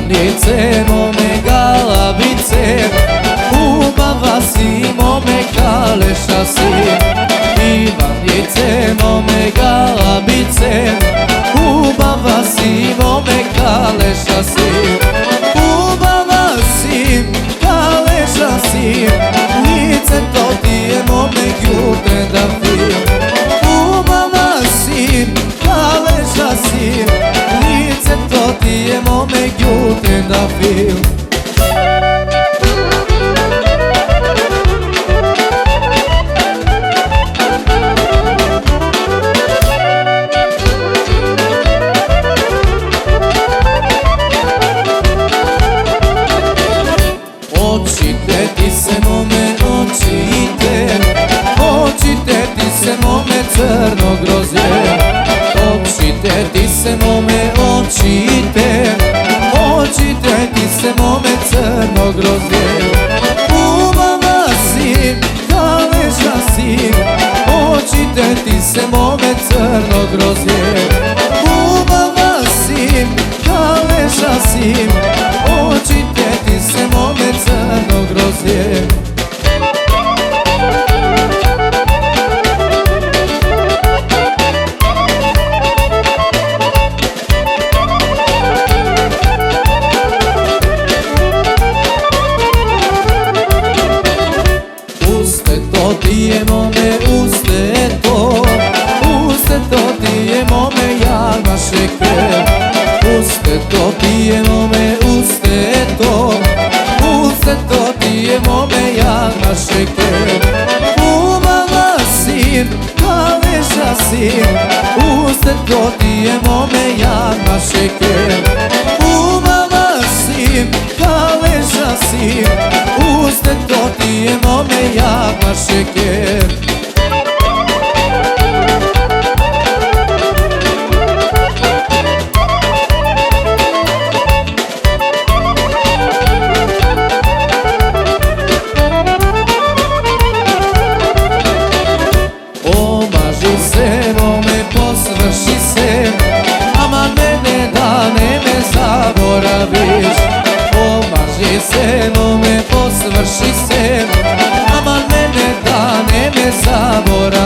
Ivanice, mome galavice, ubava si, mome kaleša si. Ivanice, mome galavice, ubava si, mome kaleša si. Ubava si, kaleša si, lice to ti je mome gjute da fi. Ubava si, kaleša si, lice to ti je mome gjute da fi. Očite ti se mome, očite, očite ti se mome crno grozje. Očite ti se mome, očite, očite ti se mome crno grozje. Ubava si, kaleša si, očite ti se mome crno grozje. Ubava si, kaleša si, očite ti se mome crno grozje. Uste to ti je mome, uste to ti je mome jagma šeker. Uste to ti je mome, uste to ti je mome jagma šeker. Ubava si, kaleša si, uste to ti je mome jagma šeker. Ubava si, kaleša si, uste to ti je mome jagma šeker. Omaži se, mome posvrši se, ama mene da ne me zaboraviš. Omaži se, mome posvrši se, ama mene da ne me zaboraviš.